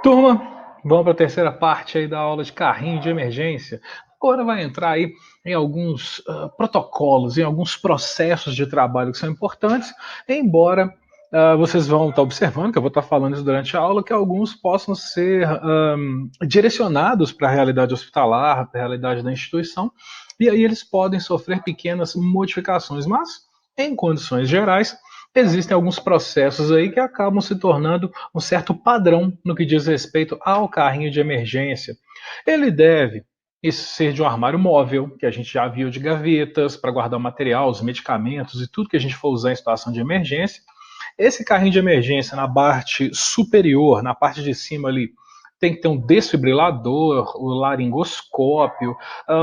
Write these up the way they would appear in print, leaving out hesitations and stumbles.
Turma, vamos para a terceira parte aí da aula de carrinho de emergência. Agora vai entrar aí em alguns protocolos, em alguns processos de trabalho que são importantes, embora vocês vão estar observando, que eu vou estar falando isso durante a aula, que alguns possam ser direcionados para a realidade hospitalar, para a realidade da instituição, e aí eles podem sofrer pequenas modificações, mas em condições gerais, existem alguns processos aí que acabam se tornando um certo padrão no que diz respeito ao carrinho de emergência. Ele deve ser de um armário móvel, que a gente já viu de gavetas, para guardar o material, os medicamentos e tudo que a gente for usar em situação de emergência. Esse carrinho de emergência, na parte superior, na parte de cima ali, tem que ter um desfibrilador, o laringoscópio,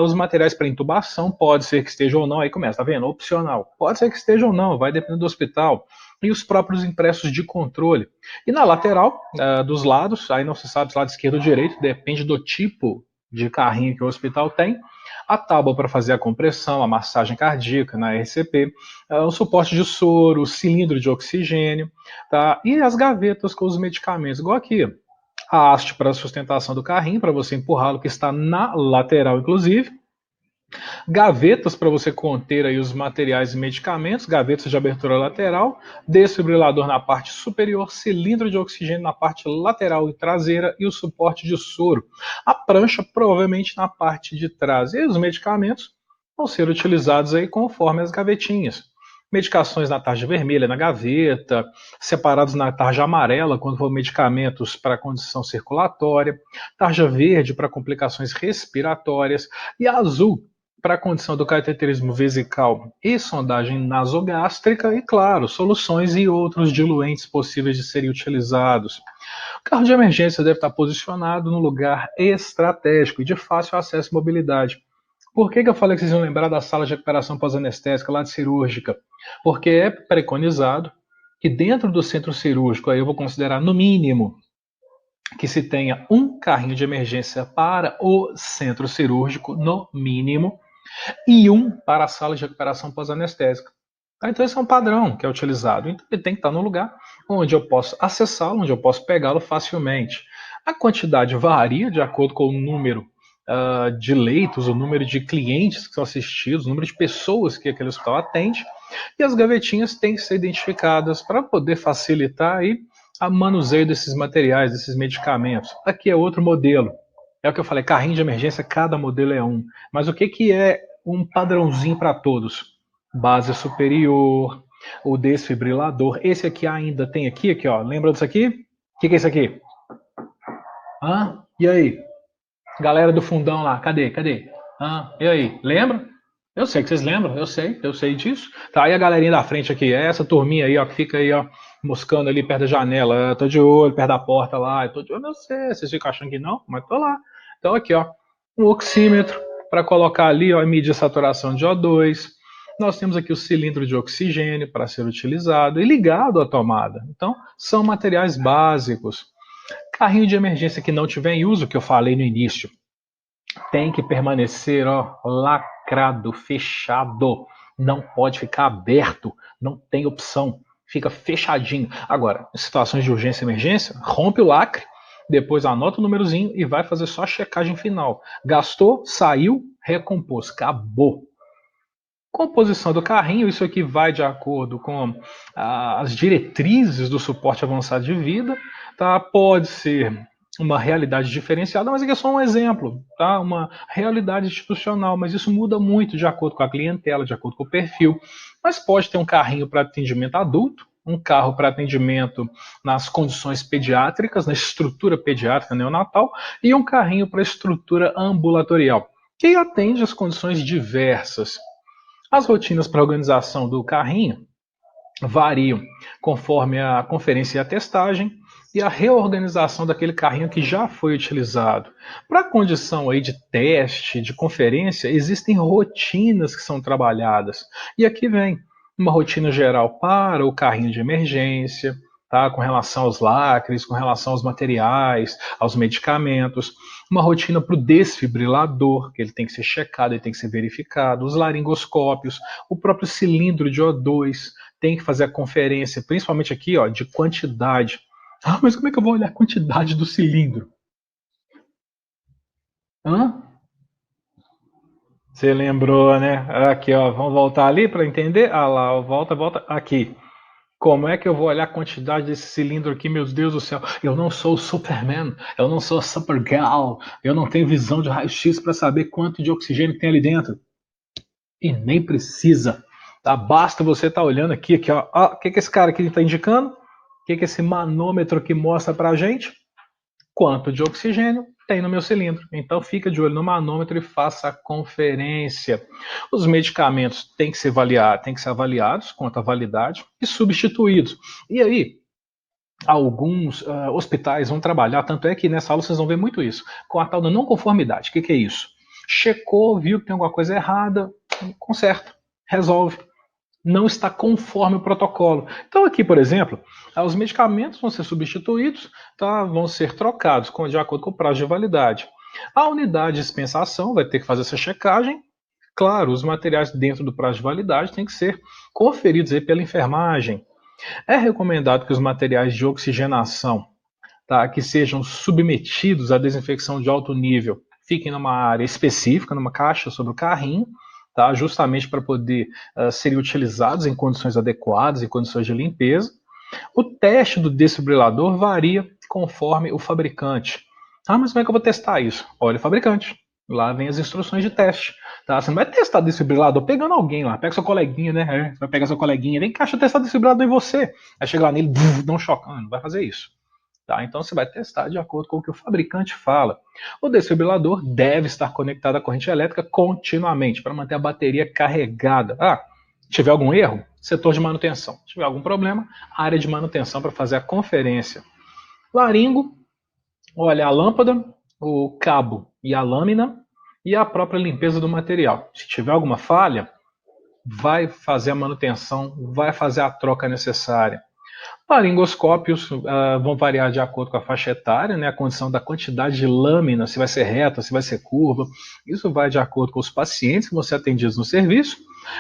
os materiais para intubação, pode ser que esteja ou não, aí começa, tá vendo? Opcional. Pode ser que esteja ou não, vai depender do hospital. E os próprios impressos de controle. E na lateral, dos lados, aí não se sabe se lado esquerdo ou direito, depende do tipo de carrinho que o hospital tem, a tábua para fazer a compressão, a massagem cardíaca na RCP, o suporte de soro, o cilindro de oxigênio, tá? E as gavetas com os medicamentos, igual aqui. A haste para a sustentação do carrinho, para você empurrá-lo, que está na lateral, inclusive. Gavetas para você conter aí os materiais e medicamentos, gavetas de abertura lateral, desfibrilador na parte superior, cilindro de oxigênio na parte lateral e traseira e o suporte de soro. A prancha provavelmente na parte de trás. E os medicamentos vão ser utilizados aí conforme as gavetinhas. Medicações na tarja vermelha na gaveta, separados na tarja amarela quando for medicamentos para condição circulatória, tarja verde para complicações respiratórias e azul para a condição do cateterismo vesical e sondagem nasogástrica e, claro, soluções e outros diluentes possíveis de serem utilizados. O carro de emergência deve estar posicionado no lugar estratégico e de fácil acesso e mobilidade. Por que eu falei que vocês iam lembrar da sala de recuperação pós-anestésica lá de cirúrgica? Porque é preconizado que dentro do centro cirúrgico, aí eu vou considerar no mínimo que se tenha um carrinho de emergência para o centro cirúrgico, no mínimo, e um para a sala de recuperação pós-anestésica. Então esse é um padrão que é utilizado. Então ele tem que estar no lugar onde eu posso acessá-lo, onde eu posso pegá-lo facilmente. A quantidade varia de acordo com o número de leitos, o número de clientes que são assistidos, o número de pessoas que aquele hospital atende, e as gavetinhas têm que ser identificadas para poder facilitar aí a manuseio desses materiais, desses medicamentos. Aqui é outro modelo. É o que eu falei, carrinho de emergência, cada modelo é um. Mas o que, que é um padrãozinho para todos? Base superior, o desfibrilador. Esse aqui ainda tem aqui, ó. Lembra disso aqui? O que, que é isso aqui? Hã? E aí? Galera do fundão lá, cadê? E aí, lembra? Eu sei que vocês lembram, eu sei disso. Tá aí a galerinha da frente aqui, é essa turminha aí, ó, que fica aí, ó, moscando ali perto da janela. Eu tô de olho, perto da porta lá, eu tô de olho, eu sei, vocês ficam achando que não, mas tô lá. Então aqui, ó, um oxímetro para colocar ali, ó, e medir a saturação de O2. Nós temos aqui o cilindro de oxigênio para ser utilizado e ligado à tomada. Então, são materiais básicos. Carrinho de emergência que não tiver em uso, que eu falei no início, tem que permanecer, ó, lacrado, fechado. Não pode ficar aberto, não tem opção. Fica fechadinho. Agora, em situações de urgência e emergência, rompe o lacre, depois anota o númerozinho e vai fazer só a checagem final. Gastou, saiu, recompôs, acabou. Composição do carrinho, isso aqui vai de acordo com as diretrizes do suporte avançado de vida, tá? Pode ser uma realidade diferenciada, mas aqui é só um exemplo, tá? Uma realidade institucional, mas isso muda muito de acordo com a clientela, de acordo com o perfil. Mas pode ter um carrinho para atendimento adulto, um carro para atendimento nas condições pediátricas, na estrutura pediátrica neonatal, e um carrinho para estrutura ambulatorial, que atende as condições diversas. As rotinas para a organização do carrinho variam conforme a conferência e a testagem e a reorganização daquele carrinho que já foi utilizado. Para a condição aí de teste, de conferência, existem rotinas que são trabalhadas. E aqui vem uma rotina geral para o carrinho de emergência, tá? Com relação aos lacres, com relação aos materiais, aos medicamentos, uma rotina para o desfibrilador, que ele tem que ser checado, ele tem que ser verificado, os laringoscópios, o próprio cilindro de O2, tem que fazer a conferência, principalmente aqui, ó, de quantidade. Ah, mas como é que eu vou olhar a quantidade do cilindro? Hã? Você lembrou, né? Aqui, ó, vamos voltar ali para entender? Ah lá, ó, volta, volta. Aqui. Como é que eu vou olhar a quantidade desse cilindro aqui, meu Deus do céu? Eu não sou o Superman, eu não sou a Supergirl, eu não tenho visão de raio-x para saber quanto de oxigênio tem ali dentro. E nem precisa, tá? Basta você estar olhando aqui, ó. O que esse cara aqui está indicando? O que esse manômetro aqui mostra para a gente? Quanto de oxigênio tem no meu cilindro. Então fica de olho no manômetro e faça a conferência. Os medicamentos têm que ser avaliados quanto à validade e substituídos. E aí, alguns hospitais vão trabalhar, tanto é que nessa aula vocês vão ver muito isso, com a tal da não conformidade. O que é isso? Checou, viu que tem alguma coisa errada, conserta, resolve. Não está conforme o protocolo. Então, aqui, por exemplo, os medicamentos vão ser substituídos, tá? Vão ser trocados de acordo com o prazo de validade. A unidade de dispensação vai ter que fazer essa checagem. Claro, os materiais dentro do prazo de validade têm que ser conferidos aí pela enfermagem. É recomendado que os materiais de oxigenação, tá, que sejam submetidos à desinfecção de alto nível, fiquem numa área específica, numa caixa sobre o carrinho, tá, justamente para poder serem utilizados em condições adequadas, em condições de limpeza. O teste do desfibrilador varia conforme o fabricante. Ah, mas como é que eu vou testar isso? Olha o fabricante. Lá vem as instruções de teste. Tá? Você não vai testar desfibrilador pegando alguém lá. Pega seu coleguinha, né? Você vai pegar seu coleguinha, vem cá, deixa eu testar desfibrilador em você. Aí chega lá nele, dá um chocão. Não vai fazer isso. Tá? Então você vai testar de acordo com o que o fabricante fala. O desfibrilador deve estar conectado à corrente elétrica continuamente para manter a bateria carregada. Ah, tiver algum erro, setor de manutenção. Se tiver algum problema, área de manutenção para fazer a conferência. Laringo, olha a lâmpada, o cabo e a lâmina e a própria limpeza do material. Se tiver alguma falha, vai fazer a manutenção, vai fazer a troca necessária. Laringoscópios vão variar de acordo com a faixa etária, né, a condição da quantidade de lâmina, se vai ser reta, se vai ser curva. Isso vai de acordo com os pacientes que vão ser atendidos no serviço.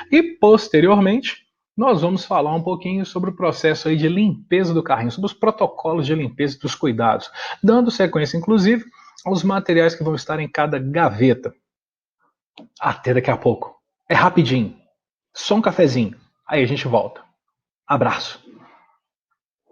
E, posteriormente, nós vamos falar um pouquinho sobre o processo aí de limpeza do carrinho, sobre os protocolos de limpeza e dos cuidados, dando sequência, inclusive, aos materiais que vão estar em cada gaveta. Até daqui a pouco. É rapidinho. Só um cafezinho. Aí a gente volta. Abraço.